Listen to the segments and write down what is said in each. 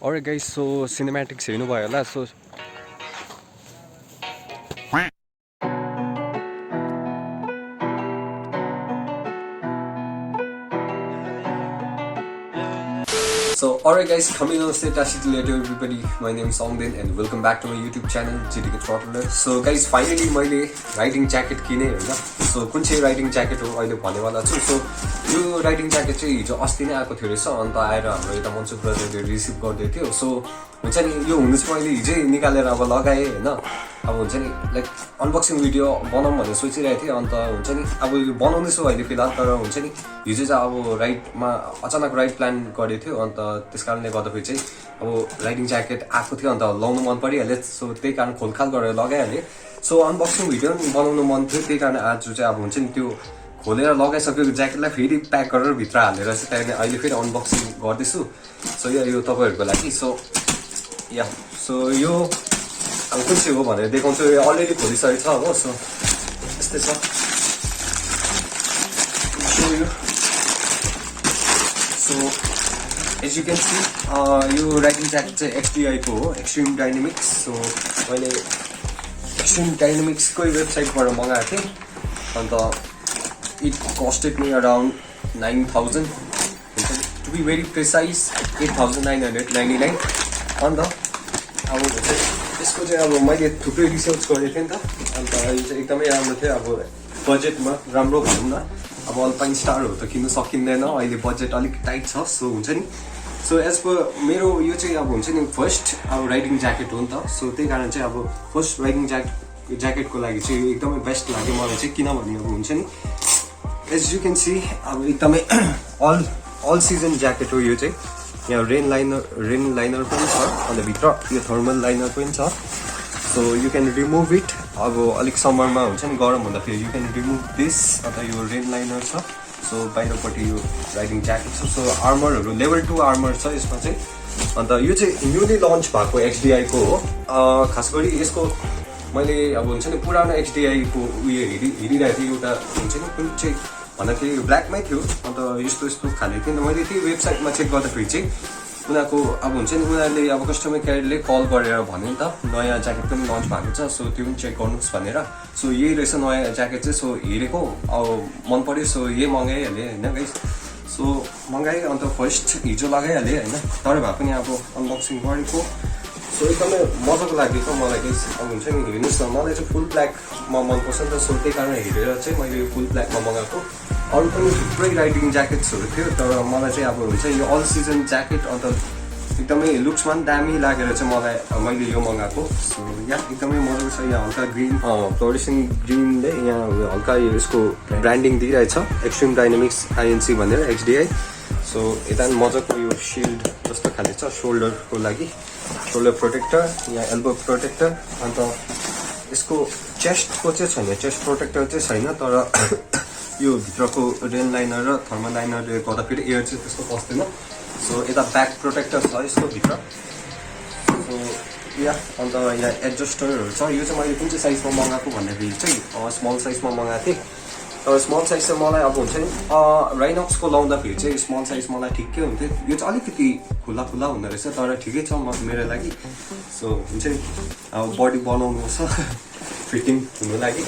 Alright guys, so cinematics हेर्नुभयो होला. So alright guys, coming on stage later everybody. My name is Songden and welcome back to my YouTube channel THROTTLER. So guys, finally मैले riding jacket किने हैन. So कुन चाहिँ riding jacket हो अहिले भन्नेवाला छु. So यो राइडिङ ज्याकेट चाहिँ हिजो अस्ति नै आएको थियो रहेछ. अन्त आएर हाम्रो यता मन्सुक ब्रदरले रिसिभ गर्दै थियो. So हुन्छ नि यो हुनु चाहिँ मैले हिजै निकालेर अब लगाएँ हैन. अब हुन्छ नि लाइक अनबक्सिङ भिडियो बनाऊँ भनेर सोचिरहेको थिएँ. अन्त हुन्छ नि अब यो बनाउँदैछु अहिले फिलहाल. तर हुन्छ नि हिजो चाहिँ अब राइडमा अचानक राइड प्लान गरेको थियो. अन्त त्यस कारणले गर्दाखेरि चाहिँ अब राइडिङ ज्याकेट आएको थियो. अन्त लाउनु मन परिहाल्यो. सो त्यही कारण खोलखाल गरेर लगाइहालेँ. सो अनबक्सिङ भिडियो पनि बनाउनु मन थियो. त्यही कारण आज चाहिँ अब हुन्छ नि त्यो खोलेर लगाइसकेको ज्याकेटलाई फेरि प्याक गरेर भित्र हालेर चाहिँ त्यहाँदेखि अहिले फेरि अनबक्सिङ गर्दैछु. सो यो तपाईँहरूको लागि. सो यो अब कुन चाहिँ हो भनेर देखाउँछु. यो अलरेडी खोलिसकेको छ हो. सो यस्तै छ. So as you can see यो राइडिङ ज्याकेट चाहिँ XDI को हो, एक्सट्रिम डाइनामिक्स. सो मैले एक्सट्रिम डाइनामिक्सकै वेबसाइटबाट मगाएको थिएँ. And it costed me around 9,000. To be very precise 8,999. And अब यसको चाहिँ अब मैले थुप्रै रिसर्च गरेको थिएँ नि त. अन्त यो चाहिँ एकदमै राम्रो थियो. अब बजेटमा राम्रो भनौँ न. अब अल्पाइन स्टारहरू त किन्नु सकिँदैन अहिले, बजेट अलिक टाइट छ. सो हुन्छ नि. सो एज पर मेरो यो चाहिँ अब हुन्छ नि फर्स्ट अब राइडिङ ज्याकेट हो नि त. सो त्यही कारण चाहिँ अब फर्स्ट राइडिङ ज्याकेटको लागि चाहिँ यो एकदमै बेस्ट लाग्यो मलाई चाहिँ. किनभने अब हुन्छ नि एज यु क्यान सी अब एकदमै अल सिजन ज्याकेट हो यो चाहिँ. यहाँ रेन लाइनर पनि छ. अन्त भित्र यो थर्मल लाइनर पनि छ. So you can remove it. अब अलिक समरमा हुन्छ नि गरम हुँदाखेरि यु क्यान रिमुभ दिस. अन्त यो रेन लाइनर छ. सो बाहिरपट्टि यो राइडिङ ज्याकेट छ. सो आर्मरहरू लेभल 2 आर्मर छ यसमा चाहिँ. अन्त यो चाहिँ न्युली लन्च भएको XDI को हो. खास गरी यसको मैले अब हुन्छ नि पुरानो XDI को उयो हेरिरहेको थिएँ. एउटा हुन्छ नि कुन चाहिँ भन्दाखेरि ब्ल्याकमै थियो. अन्त यस्तो खाले थियो. मैले त्यही वेबसाइटमा चेक गर्दाखेरि चाहिँ उनीहरूको अब हुन्छ नि उनीहरूले अब कस्टमर केयरले कल गरेर भन्यो नि त नयाँ ज्याकेट पनि लन्च भएको छ. सो त्यो पनि चेक गर्नुहोस् भनेर. सो यही रहेछ नयाँ ज्याकेट चाहिँ. सो हेरेको अब मन पऱ्यो. सो यही मगाइहालेँ होइन गाइस. सो मगाएँ. अन्त फर्स्ट हिजो लगाइहालेँ होइन. तर भए पनि अब अनबक्सिङ गरेको. सो एकदमै मजाको लाग्यो त मलाई गाइस. अब हुन्छ नि हेर्नुहोस् न मलाई चाहिँ फुल ब्ल्याकमा मनपर्छ नि त. सो त्यही कारण हेरेर चाहिँ मैले यो फुल ब्ल्याकमा मगाएको. अरू पनि थुप्रै राइडिङ ज्याकेट्सहरू थियो. तर मलाई चाहिँ अब हुन्छ यो अल सिजन ज्याकेट. अन्त एकदमै लुक्समा पनि दामी लागेर चाहिँ मैले यो मगाएको. सो यहाँ एकदमै मजाको छ. यहाँ हल्का ग्रिन फ्लोरेसन ग्रिनले यहाँ हल्का यसको ब्रान्डिङ दिइरहेछ एक्सट्रिम डाइनामिक्स INC भनेर XDI. सो यता पनि मजाको यो सिल्ड जस्तो खाले छ सोल्डरको लागि. सोल्डर प्रोटेक्टर, यहाँ एल्बो प्रोटेक्टर. अन्त यसको चेस्टको चाहिँ छैन, चेस्ट प्रोटेक्टर चाहिँ छैन. तर यो भित्रको रेन लाइनर र थर्मल लाइनरले गर्दाखेरि एयर चाहिँ त्यस्तो पस्दैन. सो यता ब्याक प्रोटेक्टर छ यसको भित्र. सो अन्त यहाँ एडजस्टरहरू छ. यो चाहिँ मैले कुन चाहिँ साइजमा मगाएको भन्दाखेरि चाहिँ स्मल साइजमा मगाएको थिएँ. तर स्मल साइज चाहिँ मलाई अब हुन्छ नि राइनक्सको लाउँदाखेरि चाहिँ स्मल साइज मलाई ठिकै हुन्थ्यो. यो चाहिँ अलिकति खुल्ला हुँदो रहेछ. तर ठिकै छ मेरो लागि. सो हुन्छ नि अब बडी बनाउनु छ फिटिङ हुनु लागि.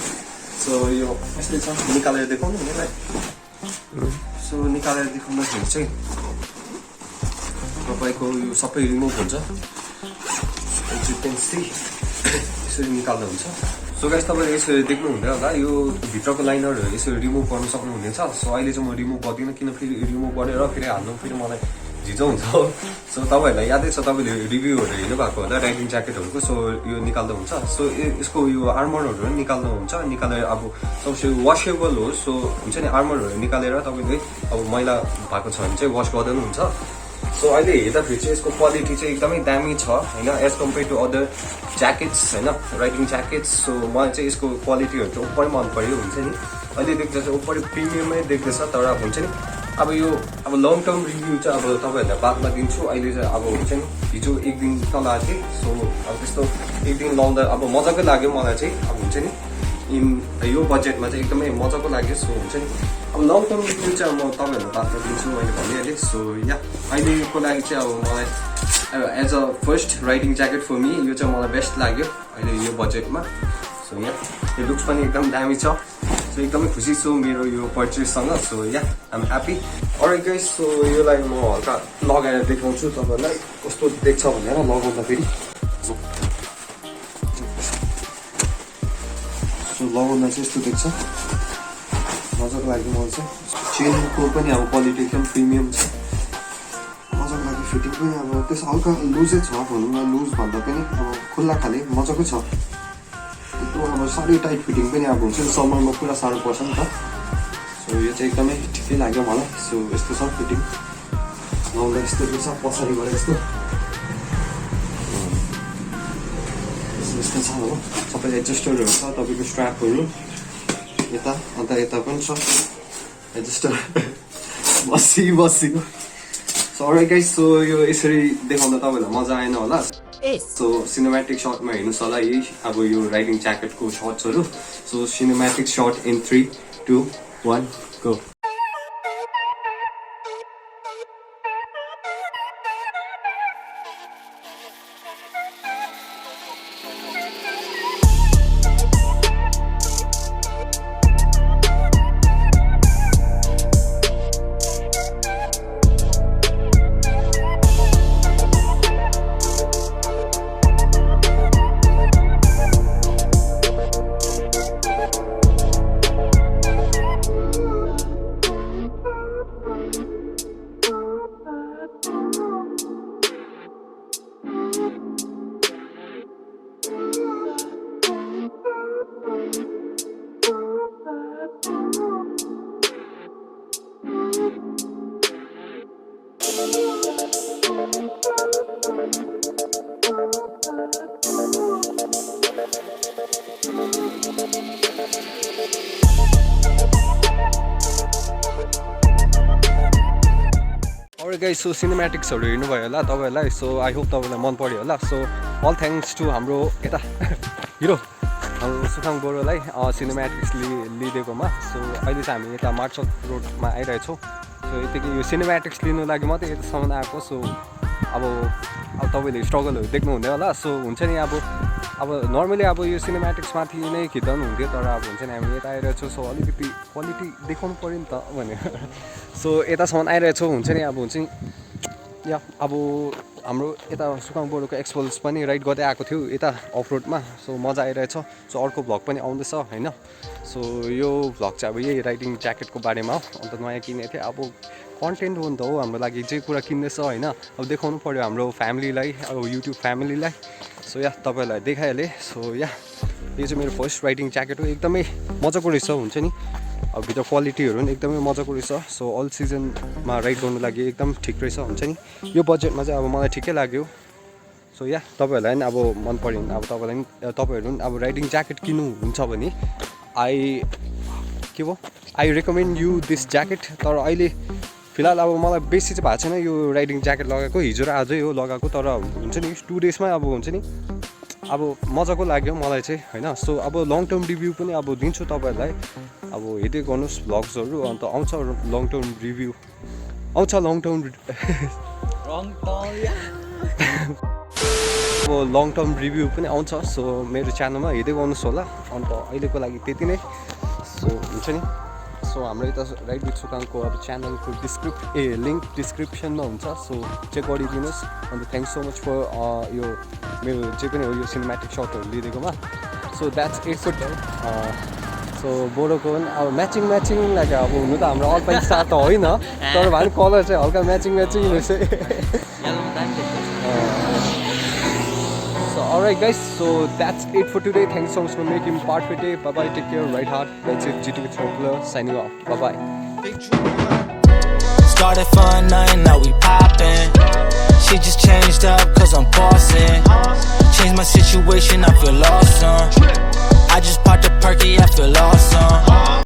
सो यो यस्तै छ. निकालेर देखाउनु यसलाई. सो निकालेर देखाउँदाखेरि चाहिँ तपाईँको यो सबै रिमुभ हुन्छ. यसरी निकाल्दा हुन्छ. सो गाइस तपाईँले यसरी देख्नु हुँदैन होला. यो भित्रको लाइनरहरू यसरी रिमुभ गर्नु सक्नुहुनेछ. सो अहिले चाहिँ म रिमुभ गर्दिनँ. किन फेरि रिमुभ गरेर फेरि हाल्नु फेरि मलाई झिजो हुन्छ हो. सो तपाईँहरूलाई यादै छ तपाईँले रिभ्यूहरू हेर्नु भएको होला राइडिङ ज्याकेटहरूको. सो यो निकाल्दा हुन्छ. सो यसको यो आर्मरहरू पनि निकाल्नु हुन्छ. निकालेर अब सबसे वासेबल हो. सो हुन्छ नि आर्मरहरू निकालेर तपाईँले अब मैला भएको छ भने चाहिँ वास गर्दा पनि हुन्छ. सो अहिले हेर्दाखेरि चाहिँ यसको क्वालिटी चाहिँ एकदमै दामी छ होइन as compare to other jackets होइन राइडिङ ज्याकेट्स. सो मलाई चाहिँ यसको क्वालिटीहरू चाहिँ ओपरै मन पऱ्यो. हुन्छ नि अहिले देख्दा चाहिँ ओपरै प्रिमियमै देख्दैछ. तर अब हुन्छ नि अब यो अब लङ टर्म रिभ्यू चाहिँ अब तपाईँहरूलाई बादमा दिन्छु. अहिले चाहिँ अब हुन्छ नि हिजो एक दिन त लगाएको थिएँ. सो अब त्यस्तो एक दिन लाउँदा अब मजाकै लाग्यो मलाई चाहिँ. अब हुन्छ नि इन यो बजेटमा चाहिँ एकदमै मजाको लाग्यो सो हुन्छ नि अब लङ टर्म रिभ्यू चाहिँ अब म तपाईँहरूलाई बादमा दिन्छु मैले भनिहालेँ सो या अहिलेको लागि चाहिँ अब मलाई as a first riding jacket for me यो चाहिँ मलाई बेस्ट लाग्यो अहिले यो बजेटमा सो या यो लुक्स पनि एकदम दामी छ सो एकदमै खुसी छु मेरो यो पर्चेससँग so yeah I'm happy alright guys so योलाई म हल्का लगाएर देखाउँछु तपाईँहरूलाई कस्तो देख्छ भनेर लगाउँदाखेरि सो लगाउँदा चाहिँ यस्तो देख्छ मजाको लाग्यो मलाई चाहिँ चेनको पनि अब क्वालिटी एकदम प्रिमियम छ मजाको लाग्यो फिटिङ पनि अब त्यस हल्का लुजै छ भनौँ न लुज भन्दा पनि अब खुल्ला खाले मजाको छ त्यो अब साह्रै टाइट फिटिङ पनि अब हुन्छ समरमा पुरा साह्रो पर्छ नि त सो यो चाहिँ एकदमै ठिकै लाग्यो मलाई सो यस्तो छ फिटिङ लाउँदा यस्तो रहेछ पछाडिबाट यस्तो यस्तो छ हो सबै एडजस्टरहरू छ तपाईँको स्ट्र्यापहरू यता अन्त यता पनि छ एडजस्टर बसियो सो अलराइट गाइस सो यो यसरी देखाउँदा तपाईँहरूलाई मजा आएन होला सो सिनेमेटिक सर्टमा हेर्नुहोस् होला यही अब यो राइडिङ ज्याकेटको सर्ट्सहरू so cinematic short in 3, 2, 1 go guys so सिनेमेटिक्सहरू हेर्नुभयो होला तपाईँहरूलाई सो आई होप तपाईँलाई मन पर्यो होला सो अल थ्याङ्क्स टु हाम्रो यता हिरो हाम्रो सुखाङ बोरोलाई सिनेमेटिक्स लिइदिएकोमा सो अहिले चाहिँ हामी यता मार्चक रोडमा आइरहेछौँ सो यतिकै यो सिनेमेटिक्स लिनु लागि मात्रै यतासम्म आएको सो अब तपाईँले स्ट्रगलहरू देख्नुहुँदै होला सो हुन्छ नि अब नर्मली अब यो सिनेमेटिक्समाथि नै खिच्नु हुन्थ्यो तर अब हुन्छ नि हामी यता आइरहेछौँ सो अलिकति क्वालिटी देखाउनु पऱ्यो नि त भनेर सो यतासम्म आइरहेछौँ हुन्छ नि अब हुन्छ नि या अब हाम्रो यता सुखाङ बोरोको एक्सपोल्स पनि राइड गर्दै आएको थियो यता अफ रोडमा सो मजा आइरहेछ सो अर्को भ्लग पनि आउँदैछ होइन सो यो भ्लग चाहिँ अब यही राइडिङ ज्याकेटको बारेमा हो अन्त नयाँ किनेको थिएँ अब कन्टेन्ट हो नि त हो हाम्रो लागि जे कुरा किन्दैछ होइन अब देखाउनु पऱ्यो हाम्रो फ्यामिलीलाई अब युट्युब फ्यामिलीलाई सो या तपाईँहरूलाई देखाइहालेँ सो या यो चाहिँ मेरो फर्स्ट राइडिङ ज्याकेट हो एकदमै मजाको रहेछ हुन्छ नि अब भित्र क्वालिटीहरू पनि एकदमै मजाको रहेछ सो अल सिजनमा राइड गर्नु लागि एकदम ठिक रहेछ हुन्छ नि यो बजेटमा चाहिँ अब मलाई ठिकै लाग्यो सो या तपाईँहरूलाई पनि अब मन पऱ्यो भने अब तपाईँहरू पनि अब राइडिङ ज्याकेट किन्नुहुन्छ भने I recommend you this jacket तर अहिले फिलहाल अब मलाई बेसी चाहिँ भएको छैन यो राइडिङ ज्याकेट लगाएको हिजो र आजै हो लगाएको तर हुन्छ नि 2 डेजमै अब हुन्छ नि अब मजाको लाग्यो मलाई चाहिँ होइन सो अब लङ टर्म रिभ्यू पनि अब दिन्छु तपाईँहरूलाई अब हेर्दै गर्नुहोस् भ्लग्सहरू अन्त आउँछ लङ टर्म रिभ्यू आउँछ लङ टर्म अब लङ टर्म रिभ्यू पनि आउँछ सो मेरो च्यानलमा हेर्दै गर्नुहोस् होला अन्त अहिलेको लागि त्यति नै सो हुन्छ नि सो हाम्रो यता राइड विथ सुखाङको अब च्यानलको लिङ्क डिस्क्रिप्सनमा हुन्छ सो चेक गरिदिनुहोस् अन्त थ्याङ्क्स सो मच फर यो मेरो जे पनि हो यो सिनेमेटिक सर्टहरू लिइदिएकोमा so that's it for so बोरोको पनि अब म्याचिङ लाग्यो अब हुनु त हाम्रो अल्पाइन स्टार त होइन तर भए पनि कलर चाहिँ हल्का म्याचिङ रहेछ Alright guys, so that's it for today. Thanks so much for making part of it. Bye bye, take care, ride hard. That's it, GT with THROTTLER signing off. Bye bye. Started fun, nothing, now we pop